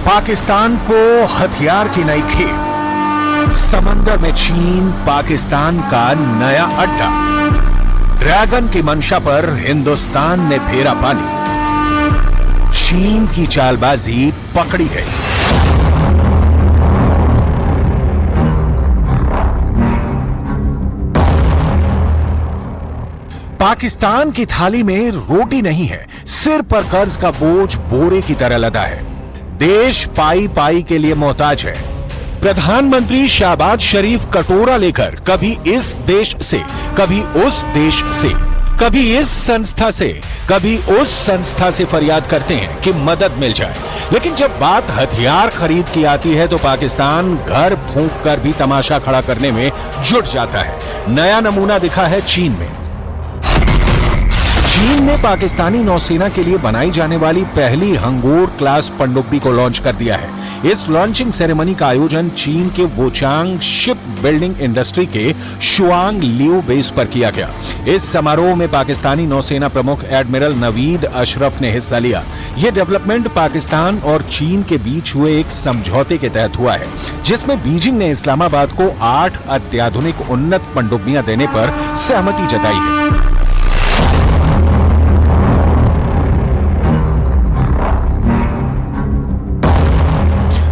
पाकिस्तान को हथियार की नई खेप। समंदर में चीन पाकिस्तान का नया अड्डा। ड्रैगन की मंशा पर हिंदुस्तान ने फेरा पानी। चीन की चालबाजी पकड़ी गई। पाकिस्तान की थाली में रोटी नहीं है, सिर पर कर्ज का बोझ बोरे की तरह लदा है। देश पाई पाई के लिए मोहताज है। प्रधानमंत्री शहबाज शरीफ कटोरा लेकर कभी इस देश से, कभी उस देश से, कभी इस संस्था से, कभी उस संस्था से फरियाद करते हैं कि मदद मिल जाए, लेकिन जब बात हथियार खरीद की आती है तो पाकिस्तान घर फूंक कर भी तमाशा खड़ा करने में जुट जाता है। नया नमूना दिखा है चीन में। चीन ने पाकिस्तानी नौसेना के लिए बनाई जाने वाली पहली हंगोर क्लास पनडुब्बी को लॉन्च कर दिया है। इस लॉन्चिंग सेरेमनी का आयोजन चीन के वुचांग शिप बिल्डिंग इंडस्ट्री के शुआंग लियू बेस पर किया गया। इस समारोह में पाकिस्तानी नौसेना प्रमुख एडमिरल नवीद अशरफ ने हिस्सा लिया। यह डेवलपमेंट पाकिस्तान और चीन के बीच हुए एक समझौते के तहत हुआ है, जिसमें बीजिंग ने इस्लामाबाद को 8 अत्याधुनिक उन्नत पनडुब्बियां देने पर सहमति जताई है।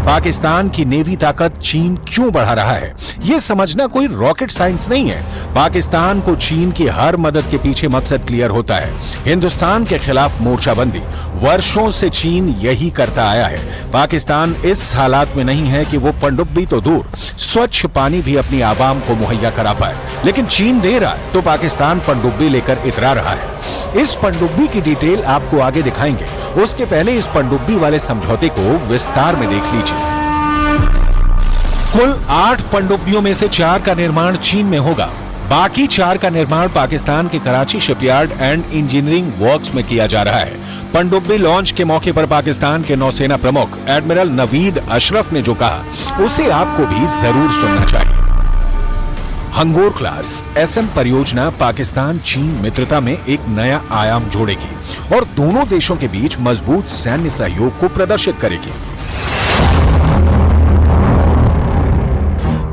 पाकिस्तान की नेवी ताकत चीन क्यों बढ़ा रहा है, यह समझना कोई रॉकेट साइंस नहीं है। पाकिस्तान को चीन की हर मदद के पीछे मकसद क्लियर होता है, हिंदुस्तान के खिलाफ मोर्चाबंदी। वर्षों से चीन यही करता आया है। पाकिस्तान इस हालात में नहीं है कि वो पनडुब्बी तो दूर, स्वच्छ पानी भी अपनी आवाम को मुहैया करा पाए, लेकिन चीन दे रहा है तो पाकिस्तान पनडुब्बी लेकर इतरा रहा है। इस पनडुब्बी की डिटेल आपको आगे दिखाएंगे, उसके पहले इस पनडुब्बी वाले समझौते को विस्तार में देख लीजिए। कुल 8 पनडुब्बियों में से 4 का निर्माण चीन में होगा, बाकी 4 का निर्माण पाकिस्तान के Karachi shipyard and engineering works में किया जा रहा है। पनडुब्बी लॉन्च के मौके पर पाकिस्तान के नौसेना प्रमुख एडमिरल नवीद अशरफ ने जो कहा, उसे आपको भी जरूर सुनना चाहिए। हंगोर क्लास एसएम परियोजना पाकिस्तान चीन मित्रता में एक नया आयाम जोड़ेगी और दोनों देशों के बीच मजबूत सैन्य सहयोग को प्रदर्शित करेगी।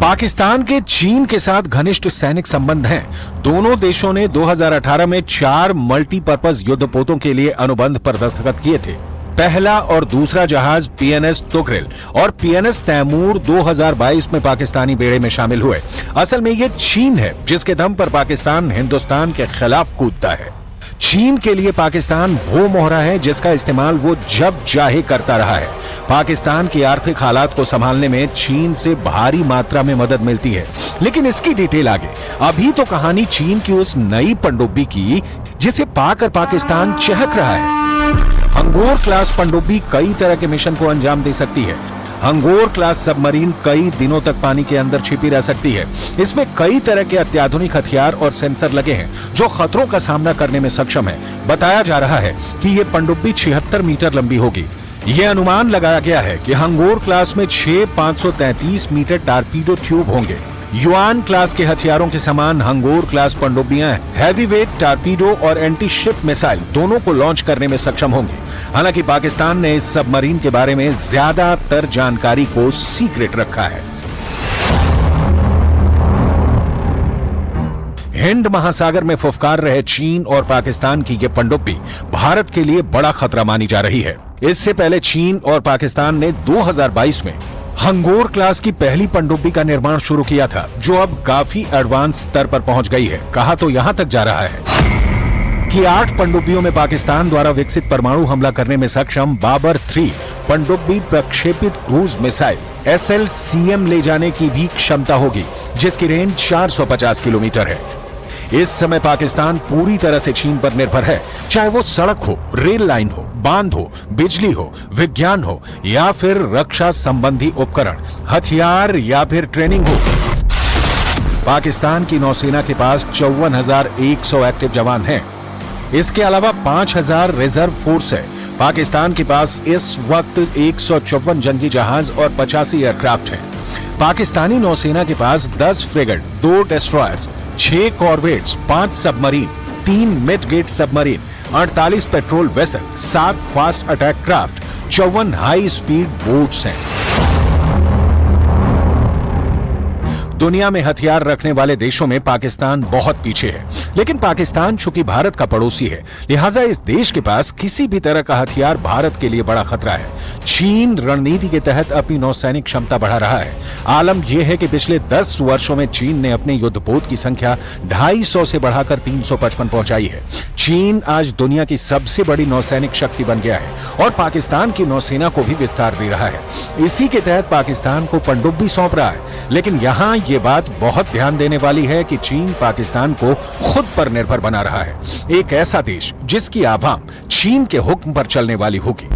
पाकिस्तान के चीन के साथ घनिष्ठ सैनिक संबंध हैं। दोनों देशों ने 2018 में 4 मल्टीपर्पज युद्धपोतों के लिए अनुबंध पर दस्तखत किए थे। पहला और दूसरा जहाज पीएनएस तुगरिल और पीएनएस तैमूर 2022 में पाकिस्तानी बेड़े में शामिल हुए। असल में ये चीन है जिसके दम पर पाकिस्तान हिंदुस्तान के खिलाफ कूदता है। चीन के लिए पाकिस्तान वो मोहरा है जिसका इस्तेमाल वो जब चाहे करता रहा है। पाकिस्तान की आर्थिक हालात को संभालने में चीन से भारी मात्रा में मदद मिलती है, लेकिन इसकी डिटेल आगे। अभी तो कहानी चीन की उस नई पनडुब्बी की जिसे पाकर पाकिस्तान चहक रहा है। हंगोर क्लास पनडुब्बी कई तरह के मिशन को अंजाम दे सकती है। हंगोर क्लास सबमरीन कई दिनों तक पानी के अंदर छिपी रह सकती है। इसमें कई तरह के अत्याधुनिक हथियार और सेंसर लगे हैं जो खतरों का सामना करने में सक्षम है। बताया जा रहा है कि यह पनडुब्बी 76 मीटर लंबी होगी। यह अनुमान लगाया गया है कि हंगोर क्लास में 6 533 मीटर टारपीडो ट्यूब होंगे। युआन क्लास के हथियारों के समान हंगोर क्लास पनडुब्बियां हैवीवेट टारपीडो और एंटी शिप मिसाइल दोनों को लॉन्च करने में सक्षम होंगी। हालांकि पाकिस्तान ने इस सबमरीन के बारे में ज्यादातर जानकारी को सीक्रेट रखा है। हिंद महासागर में फुफकार रहे चीन और पाकिस्तान की यह पनडुब्बी भारत के लिए बड़ा खतरा मानी जा रही है। इससे पहले चीन और पाकिस्तान ने 2022 में हंगोर क्लास की पहली पनडुब्बी का निर्माण शुरू किया था, जो अब काफी एडवांस स्तर पर पहुंच गई है। कहा तो यहां तक जा रहा है कि 8 पनडुब्बियों में पाकिस्तान द्वारा विकसित परमाणु हमला करने में सक्षम बाबर 3 पनडुब्बी प्रक्षेपित क्रूज मिसाइल SLCM ले जाने की भी क्षमता होगी, जिसकी रेंज 450 किलोमीटर है। इस समय पाकिस्तान पूरी तरह से चीन पर निर्भर है, चाहे वो सड़क हो, रेल लाइन हो, बांध हो, बिजली हो, विज्ञान हो या फिर रक्षा संबंधी उपकरण, हथियार या फिर ट्रेनिंग हो। पाकिस्तान की नौसेना के पास 54,100 एक्टिव जवान हैं। इसके अलावा 5,000 रिजर्व फोर्स है। पाकिस्तान के पास इस वक्त 154 जंगी जहाज और 85 एयरक्राफ्ट हैं। पाकिस्तानी नौसेना के पास 10 frigate, 2 destroyers, 6 corvettes, 5 submarine, 3 midget submarine, 48 patrol vessel, 7 fast attack craft, 54 high speed boats हैं। दुनिया में हथियार रखने वाले देशों में पाकिस्तान बहुत पीछे है, लेकिन पाकिस्तान चूंकि भारत का पड़ोसी है, लिहाजा इस देश के पास किसी भी तरह का हथियार भारत के लिए बड़ा खतरा है। चीन रणनीति के तहत अपनी नौसैनिक क्षमता बढ़ा रहा है। आलम यह है कि पिछले 10 वर्षों में चीन ने अपने युद्धपोत की संख्या 250 से बढ़ाकर 355 पहुंचाई है। चीन आज दुनिया की सबसे बड़ी नौसैनिक शक्ति बन गया है और पाकिस्तान की नौसेना को भी विस्तार दे रहा है। इसी के तहत पाकिस्तान को पनडुब्बी सौंप रहा है, लेकिन यहां ये बात बहुत ध्यान देने वाली है कि चीन पाकिस्तान को खुद पर निर्भर बना रहा है, एक ऐसा देश जिसकी आवाम चीन के हुक्म पर चलने वाली होगी।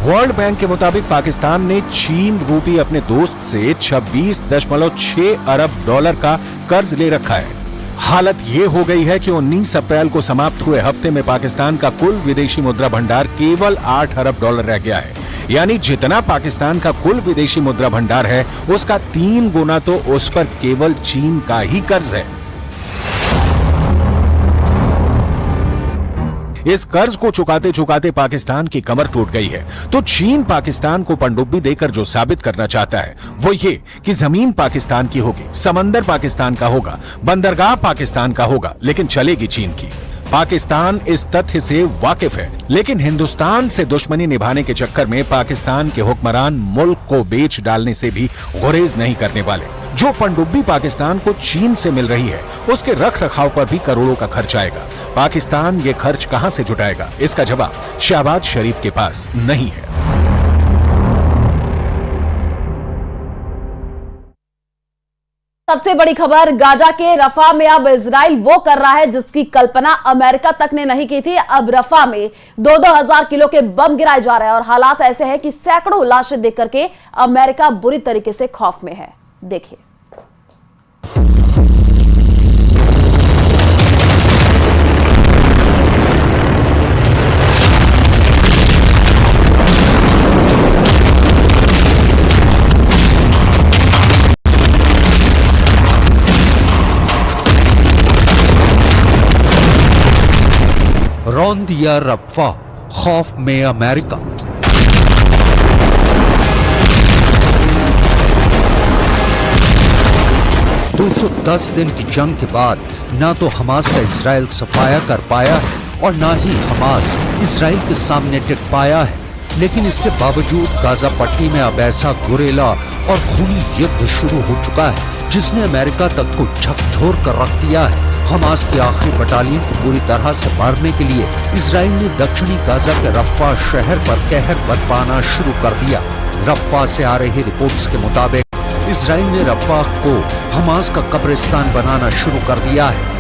वर्ल्ड बैंक के मुताबिक पाकिस्तान ने चीन रूपी अपने दोस्त से 26.6 अरब डॉलर का कर्ज ले रखा है। हालत यह हो गई है कि 19 अप्रैल को समाप्त हुए हफ्ते में पाकिस्तान का कुल विदेशी मुद्रा भंडार केवल 8 अरब डॉलर रह गया है। यानी जितना पाकिस्तान का कुल विदेशी मुद्रा भंडार है, उसका 3 गुना तो उस पर केवल चीन का ही कर्ज है। इस कर्ज को चुकाते चुकाते पाकिस्तान की कमर टूट गई है। तो चीन पाकिस्तान को पनडुब्बी देकर जो साबित करना चाहता है वो ये कि जमीन पाकिस्तान की होगी, समंदर पाकिस्तान का होगा, बंदरगाह पाकिस्तान का होगा, लेकिन चलेगी चीन की। पाकिस्तान इस तथ्य से वाकिफ है, लेकिन हिंदुस्तान से दुश्मनी निभाने के चक्कर में पाकिस्तान के हुक्मरान मुल्क को बेच डालने से भी गुरेज नहीं करने वाले। जो पनडुब्बी पाकिस्तान को चीन से मिल रही है, उसके रख रखाव पर भी करोड़ों का खर्च आएगा। पाकिस्तान ये खर्च कहां से जुटाएगा, इसका जवाब शहबाज शरीफ के पास नहीं है। सबसे बड़ी खबर, गाजा के रफा में अब इजराइल वो कर रहा है जिसकी कल्पना अमेरिका तक ने नहीं की थी। अब रफा में 2-2 हजार किलो के बम गिराए जा रहे हैं और हालात ऐसे हैं कि सैकड़ों लाशें देख करके अमेरिका बुरी तरीके से खौफ में है। देखिए। रौंद दिया रफ़ा, खौफ में अमेरिका। $210 दिन की जंग के बाद ना तो हमास का इजराइल सफाया कर पाया है और ना ही हमास इजराइल के सामने टिक पाया है। लेकिन इसके बावजूद गाजा पट्टी में अब ऐसा गुरेला और खूनी युद्ध शुरू हो चुका है जिसने अमेरिका तक को झकझोर कर रख दिया है। हमास की आखिरी बटालियन को पूरी तरह से मारने के लिए इजराइल ने दक्षिणी गाजा के रफ़ा शहर पर कहर बरपाना शुरू कर दिया। रफ़ा से आ रही रिपोर्ट्स के मुताबिक इजराइल ने रफ़ा को हमास का कब्रिस्तान बनाना शुरू कर दिया है।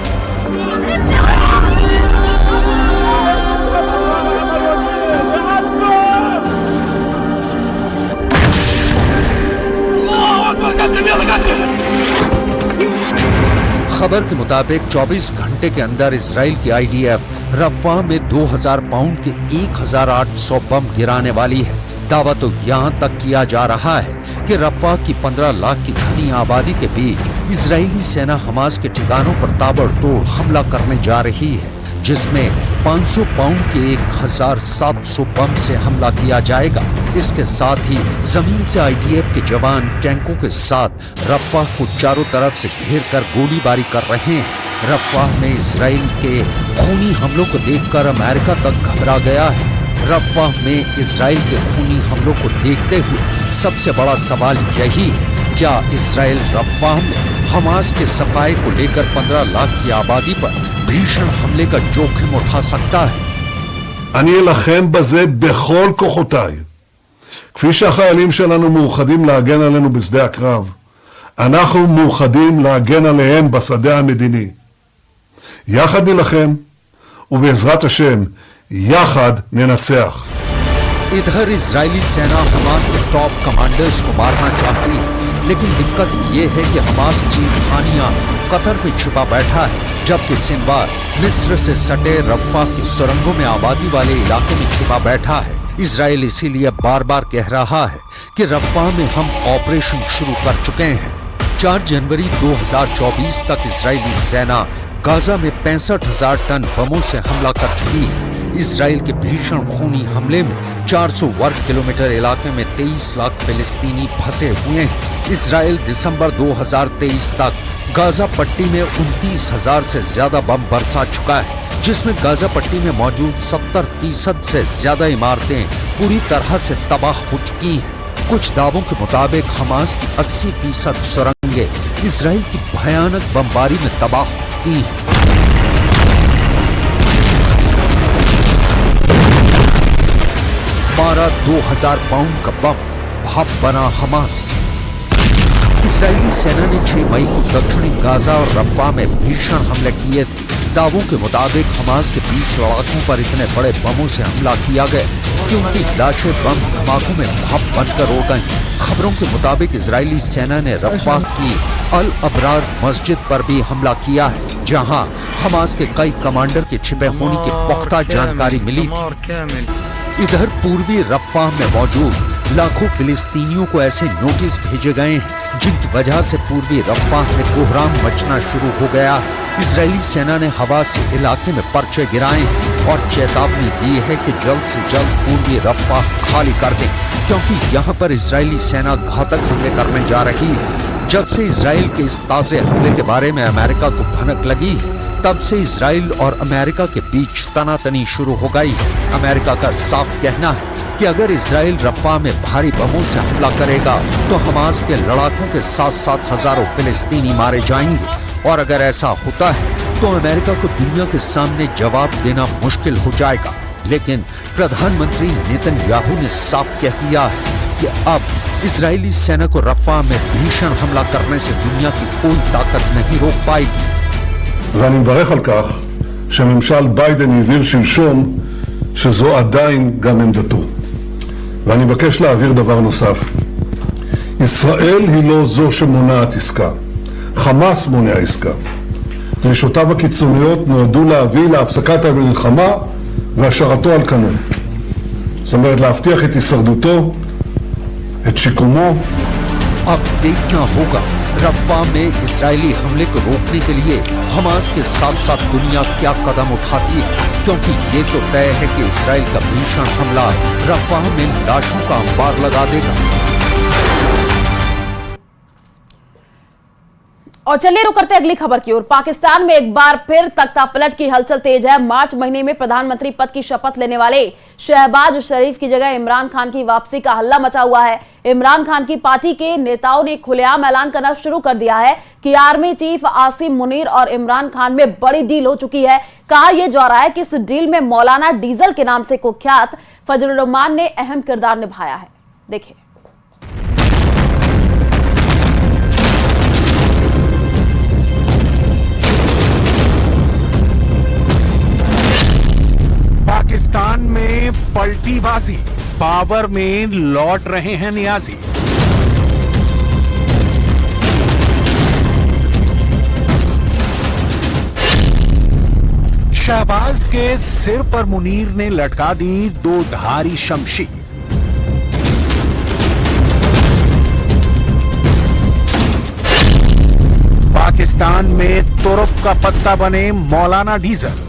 खबर के मुताबिक 24 घंटे के अंदर इजराइल की आईडीएफ रफ़ा में 2000 पाउंड के 1800 बम गिराने वाली है। दावा तो यहाँ तक किया जा रहा है कि रफ़ा की 15 लाख की घनी आबादी के बीच इजरायली सेना हमास के ठिकानों पर ताबड़तोड़ हमला करने जा रही है, जिसमें 500 पाउंड के 1700 बम से हमला किया जाएगा। इसके साथ ही जमीन से आईडीएफ के जवान टैंकों के साथ रफ़ा को चारों तरफ से घेर कर गोलीबारी कर रहे हैं। रफ़ा में इजराइल के खूनी हमलों को देखकर अमेरिका तक घबरा गया है। रफ़ा में इजराइल के खूनी हमलों को देखते हुए सबसे बड़ा सवाल यही है, क्या इजराइल रफ़ा में हमास के सफाई को लेकर 15 लाख की आबादी पर भीषण हमले का जोखिम उठा सकता है? אני אלחם בזה בכל כוחותיי. כפי שהחיילים שלנו מאוחדים להגן עלינו בשדה הקרב, אנחנו מאוחדים להגן עליהם בשדה המדיני. יחד נלחם, ובעזרת השם, יחד ननצח। इधर इजरायली सेना हमास के टॉप कमांडर्स को मारना चाहती है, लेकिन दिक्कत ये है कि हमास चीन कतर में छुपा बैठा है, जबकि सिनवार मिस्र से सटे रफ़ा की सुरंगों में आबादी वाले इलाके में छुपा बैठा है। इजराइल इसीलिए बार बार कह रहा है कि रफ़ा में हम ऑपरेशन शुरू कर चुके हैं। 4 जनवरी 2024 तक इजरायली सेना गाजा में 65,000 टन बमों से हमला कर चुकी है। इसराइल के भीषण खूनी हमले में 400 वर्ग किलोमीटर इलाके में 23 लाख फिलिस्तीनी फंसे हुए हैं। इसराइल दिसंबर 2023 तक गाजा पट्टी में 29,000 से ज्यादा बम बरसा चुका है, जिसमें गाजा पट्टी में मौजूद 70% से ज्यादा इमारतें पूरी तरह से तबाह हो चुकी हैं। कुछ दावों के मुताबिक हमास की 80% सुरंगें इसराइल की भयानक बमबारी में तबाह हो चुकी हैं। 2000 पाउंड का बम भाप बना हमास। इस्राएली सेना ने 6 मई को दक्षिणी गाजा और रफ़ा में भीषण हमले किए थे। दावों के मुताबिक हमास के 20 लड़ाकों पर इतने बड़े बमों से हमला किया गया कि उनकी लाशें बम धमाकों में भाप बनकर उड़ गईं। खबरों के मुताबिक इजरायली सेना ने रफ़ा की अल अबरार मस्जिद पर भी हमला किया है, जहां हमास के कई कमांडर के छिपे होने की पुख्ता जानकारी मिली थी। इधर पूर्वी रफ़ा में मौजूद लाखों फिलिस्तीनियों को ऐसे नोटिस भेजे गए हैं जिनकी वजह से पूर्वी रफ़ा में कोहराम मचना शुरू हो गया है। इजरायली सेना ने हवा से इलाके में पर्चे गिराए हैं और चेतावनी दी है कि जल्द से जल्द पूर्वी रफ़ा खाली कर दें, क्योंकि यहाँ पर इजरायली सेना घातक हमले करने जा रही है। जब से इजराइल के इस ताज़े हमले के बारे में अमेरिका को भनक लगी, तब से इजराइल और अमेरिका के बीच तनातनी शुरू हो गई। अमेरिका का साफ कहना है कि अगर इजराइल रफ़ा में भारी बमों से हमला करेगा तो हमास के लड़ाकों के साथ साथ हजारों फिलिस्तीनी मारे जाएंगे, और अगर ऐसा होता है तो अमेरिका को दुनिया के सामने जवाब देना मुश्किल हो जाएगा। लेकिन प्रधानमंत्री नेतन्याहू ने साफ कह दिया है कि अब इजरायली सेना को रफ़ा में भीषण हमला करने से दुनिया की कोई ताकत नहीं रोक पाएगी। ואני מברך על כך שממשל ביידן העביר שלשום שזו עדיין גם עמדתו. ואני מבקש להעביר דבר נוסף. ישראל היא לא זו שמונעת עסקה. חמאס מונע עסקה. דרישותיו הקיצוניות נועדו להביא להפסקת המלחמה והשארתו על כנו. זאת אומרת להבטיח את הישרדותו, את שיקומו. अब देखना होगा रफ़ा में इजरायली हमले को रोकने के लिए हमास के साथ साथ दुनिया क्या कदम उठाती है, क्योंकि ये तो तय है कि इजराइल का भीषण हमला रफ़ा में लाशों का अंबार लगा देगा। और चलिए रुक करते अगली खबर की ओर। पाकिस्तान में एक बार फिर तख्तापलट की हलचल तेज है। मार्च महीने में प्रधानमंत्री पद की शपथ लेने वाले शहबाज शरीफ की जगह इमरान खान की वापसी का हल्ला मचा हुआ है। इमरान खान की पार्टी के नेताओं ने खुलेआम ऐलान करना शुरू कर दिया है कि आर्मी चीफ आसिम मुनीर और इमरान खान में बड़ी डील हो चुकी है। कहा यह जा रहा है कि इस डील में मौलाना डीजल के नाम से कुख्यात फजलुर रहमान ने अहम किरदार निभाया है। देखिए, पाकिस्तान में पलटीबाजी, पावर में लौट रहे हैं नियाजी। शहबाज के सिर पर मुनीर ने लटका दी 2 धारी शमशीर। पाकिस्तान में तुरुप का पत्ता बने मौलाना डीजल।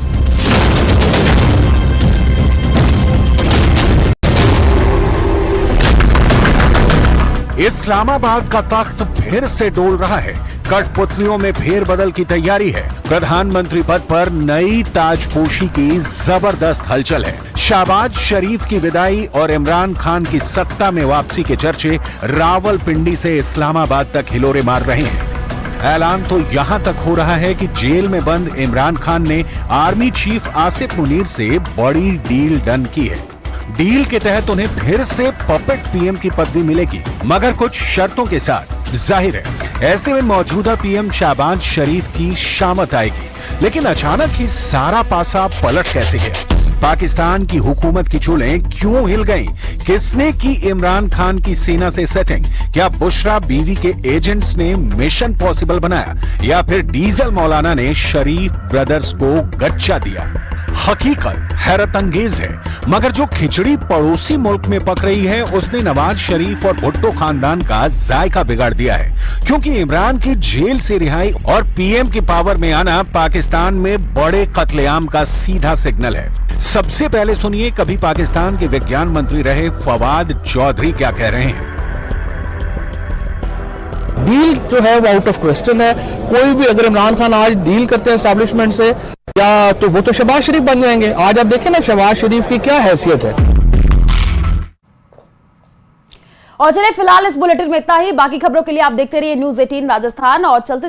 इस्लामाबाद का तख्त फिर से डोल रहा है। कठपुतलियों में फेरबदल की तैयारी है। प्रधानमंत्री पद पर नई ताजपोशी की जबरदस्त हलचल है। शहबाज शरीफ की विदाई और इमरान खान की सत्ता में वापसी के चर्चे रावलपिंडी से इस्लामाबाद तक हिलोरे मार रहे हैं। ऐलान तो यहां तक हो रहा है कि जेल में बंद इमरान खान ने आर्मी चीफ आसिफ मुनीर से बड़ी डील डन की है। डील के तहत उन्हें फिर से पपेट पीएम की पदवी मिलेगी, मगर कुछ शर्तों के साथ। जाहिर है ऐसे में मौजूदा पीएम शहबाज शरीफ की शामत आएगी। लेकिन अचानक ही सारा पासा पलट कैसे गया? पाकिस्तान की हुकूमत की चूलें क्यों हिल गईं? किसने की इमरान खान की सेना से सेटिंग? क्या बुशरा बीवी के एजेंट्स ने मिशन पॉसिबल बनाया, या फिर डीजल मौलाना ने शरीफ ब्रदर्स को गच्चा दिया? हकीकत हैरत अंगेज है, मगर जो खिचड़ी पड़ोसी मुल्क में पक रही है उसने नवाज शरीफ और भुट्टो खानदान का जायका बिगाड़ दिया है, क्योंकि इमरान की जेल से रिहाई और पीएम की पावर में आना पाकिस्तान में बड़े कत्लेआम का सीधा सिग्नल है। सबसे पहले सुनिए कभी पाकिस्तान के विज्ञान मंत्री रहे फवाद चौधरी क्या कह रहे हैं। डील जो है वो आउट ऑफ क्वेश्चन है। कोई भी अगर इमरान खान आज डील करते हैं एस्टैब्लिशमेंट से या तो वो तो शहबाज शरीफ बन जाएंगे। आज आप देखें ना शहबाज शरीफ की क्या हैसियत है। और चलिए फिलहाल इस बुलेटिन में इतना ही। बाकी खबरों के लिए आप देखते रहिए न्यूज़ 18 राजस्थान और चलते